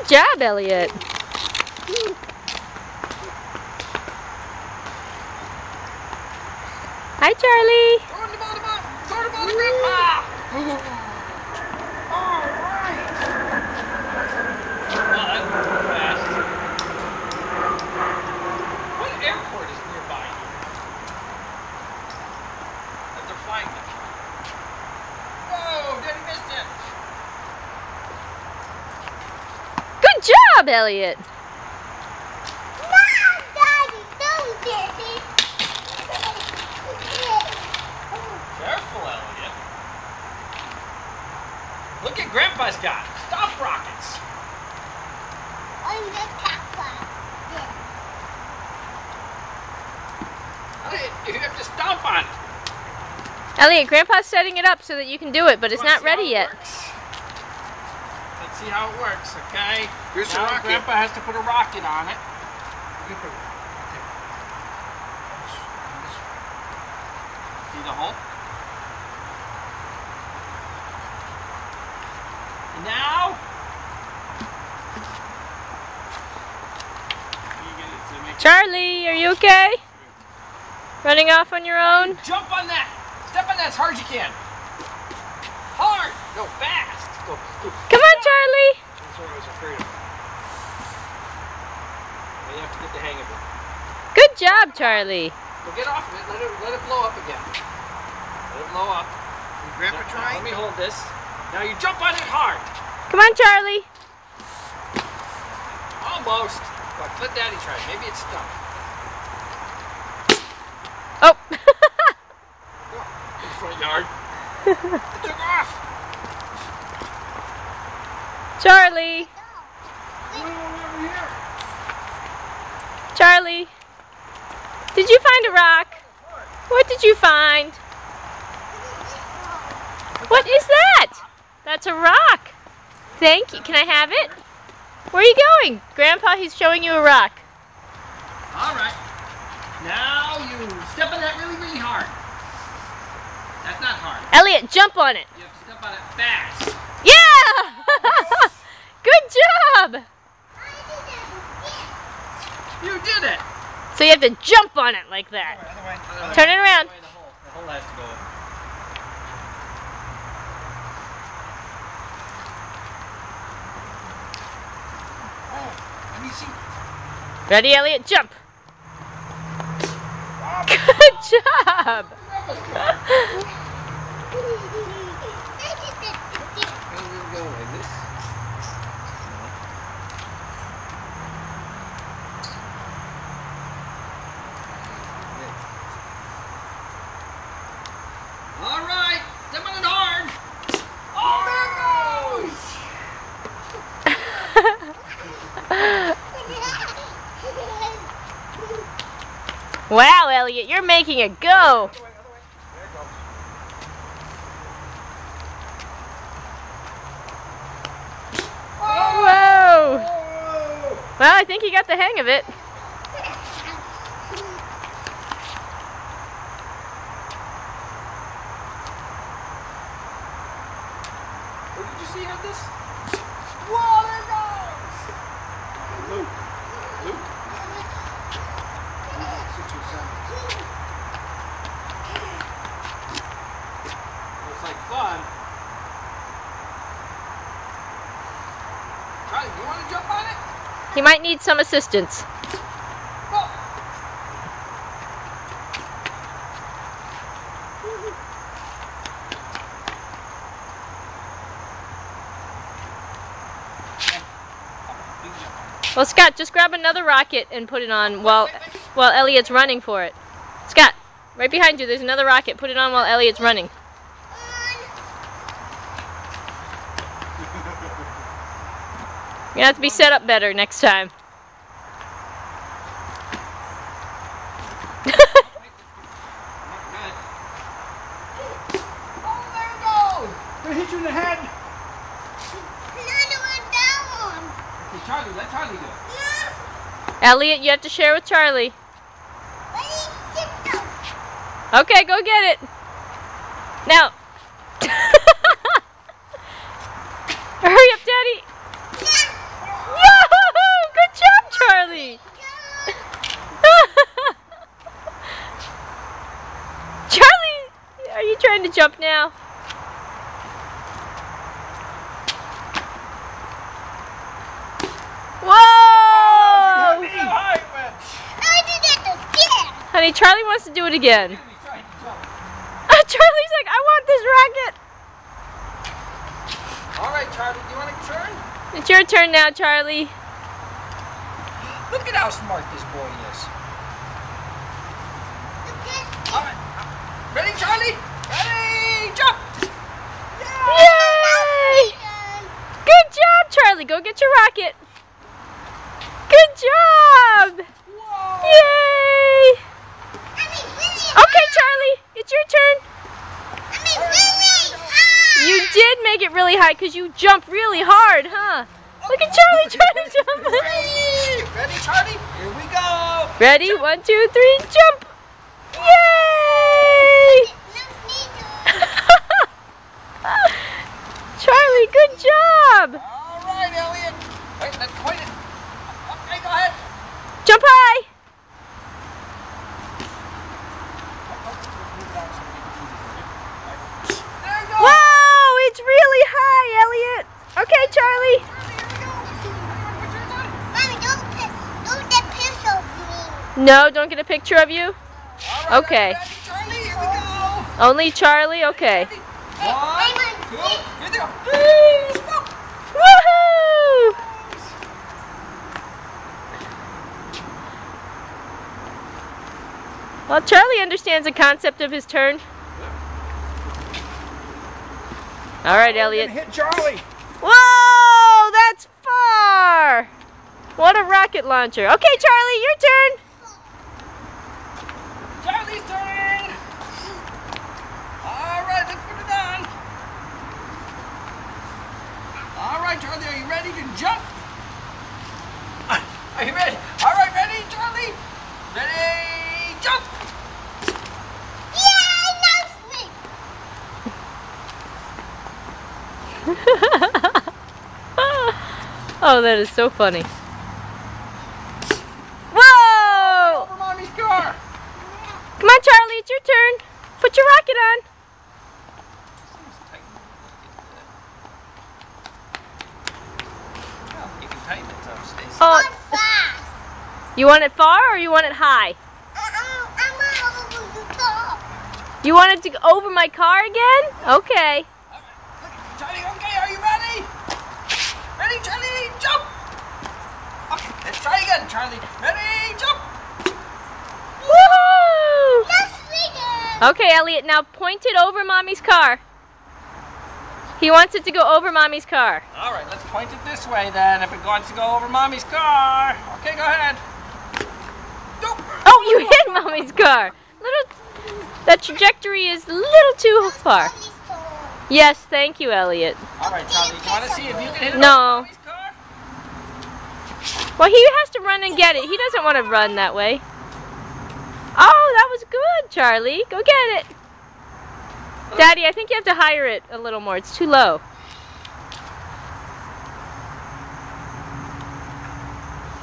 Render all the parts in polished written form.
Good job, Elliot. Hi, Charlie. Throw the ball to Mom. Throw the ball to Grandpa. All right. Well, that was fast. What airport is nearby here? That they're flying at? Whoa, Daddy missed it. Good job, Elliot. Careful, Elliot. Look at Grandpa's got. Stop rockets. Elliot, you have to stomp on it. Elliot, Grandpa's setting it up so that you can do it, but it's not ready yet. Let's see how it works, okay? Here's the now rocket. Grandpa has to put a rocket on it. See the hole? And now, you get it to make Charlie, are you okay? Running off on your own? jump on that. Step on that as hard as you can. Hard. No, fast. Go. Come on, Charlie. That's what I was afraid of. You have to get the hang of it. Good job, Charlie. Well, get off of it. Let it blow up again. Let it blow up. Did Grandpa Now, try? let me hold this. Now you jump on it hard. Come on, Charlie. Almost. But let Daddy try it. Maybe it's stuck. Oh. In the front yard. It took off. Charlie. Over here. Charlie. Did you find a rock? What did you find? What is that? That's a rock. Thank you. Can I have it? Where are you going? Grandpa, he's showing you a rock. All right. Now you step on that really, really hard. That's not hard. Elliot, jump on it. You have to step on it fast. Yeah! Good job! You did it. So you have to jump on it like that. Other way. Turn it around. The hole has to go in. Oh, let me see. Ready, Elliot? Jump! Good job! That was fun. And we'll go like this. All right, step on it hard. Oh, Wow, Elliot, you're making it go! There it goes. Whoa! Well, I think you got the hang of it. What did you see on this? Whoa, there it goes! Luke. Luke. Looks like fun. Charlie, you want to jump on it? He might need some assistance. Oh. You can jump on it. Well, Scott, just grab another rocket and put it on while Elliot's running for it. Scott, right behind you, there's another rocket. Put it on while Elliot's running. You're gonna have to be set up better next time. Oh, there it goes! They hit you in the head. Okay, Charlie, let Charlie do it. Elliot, you have to share with Charlie. Okay, go get it. Now. Hurry up, Daddy. trying to jump now. Whoa! Honey, Charlie wants to do it again. Charlie's like, I want this rocket. All right, Charlie, do you want to turn? It's your turn now, Charlie. Look at how smart this boy is. All right. Ready, Charlie? Ready, jump! Yay! Good job, Charlie. Go get your rocket. Good job! Whoa! Yay! Okay, Charlie, it's your turn. You did make it really high because you jumped really hard, huh? Look at Charlie trying to jump. Ready, Charlie? Here we go. Ready? 1, 2, 3, jump! Yay! Charlie, good job! All right, Elliot. Wait, let's point it. Okay, go ahead. Jump high! There you go. Whoa! It's really high, Elliot! Okay, Charlie. No, don't get a picture of you? All right, Okay. ready, Charlie? Here we go. Only Charlie? Okay. 1, 2, here they go. 3, go. Woohoo! Well, Charlie understands the concept of his turn. All right, Elliot. Hit Charlie. Whoa, that's far! What a rocket launcher. Okay, Charlie, your turn. Charlie's turn. All right, let's put it on. All right, Charlie, are you ready to jump? Are you ready? All right, ready, Charlie? Ready, jump! Oh, that is so funny. Whoa! Over Mommy's car. Come on, Charlie, it's your turn. Put your rocket on. You can tighten it so it stays. Oh, you want it far or you want it high? You want it to go over my car again? Okay. Charlie, okay, are you ready? Ready, Charlie, jump! Okay, let's try again, Charlie. Ready, jump! Woohoo! Okay, Elliot, now point it over Mommy's car. He wants it to go over Mommy's car. All right, let's point it this way then, if it wants to go over Mommy's car. Okay, go ahead. Go. Oh, you hit Mommy's car. That trajectory is a little too far. Yes, thank you, Elliot. All right, Charlie, you want to see if you can hit it No. over Mommy's car? Well, he has to run and get it. He doesn't want to run that way. Oh, that was good, Charlie. Go get it. Daddy, I think you have to higher it a little more. It's too low.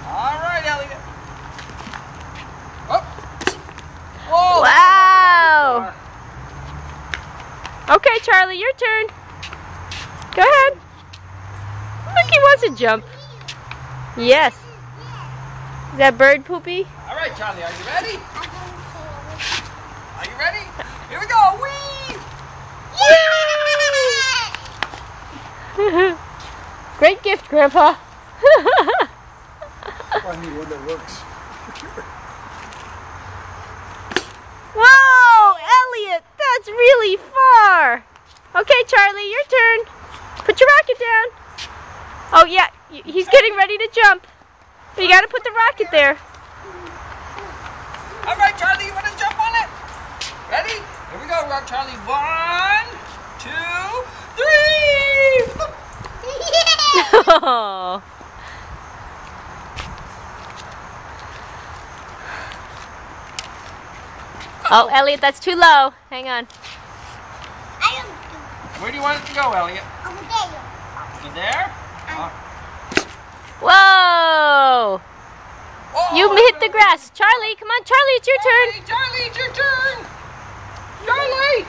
All right, Elliot. Oh. Whoa. Wow. Okay, Charlie, your turn. Go ahead. Look, he wants to jump. Yes. Is that bird poopy? All right, Charlie, are you ready? Are you ready? Here we go. Whee! Great gift, Grandpa. I need one that works. Whoa, Elliot, that's really far. Okay, Charlie, your turn. Put your rocket down. Oh, yeah, he's getting ready to jump. But you got to put the rocket there. All right, Charlie, you want to jump on it? Ready? Here we go, Rock Charlie. 1, 2, 3. Oh. Oh, Elliot, that's too low. Hang on. Where do you want it to go, Elliot? You there? Whoa! Oh, You hit the grass. Charlie, come on, Charlie, it's your turn. Charlie, it's your turn. Charlie!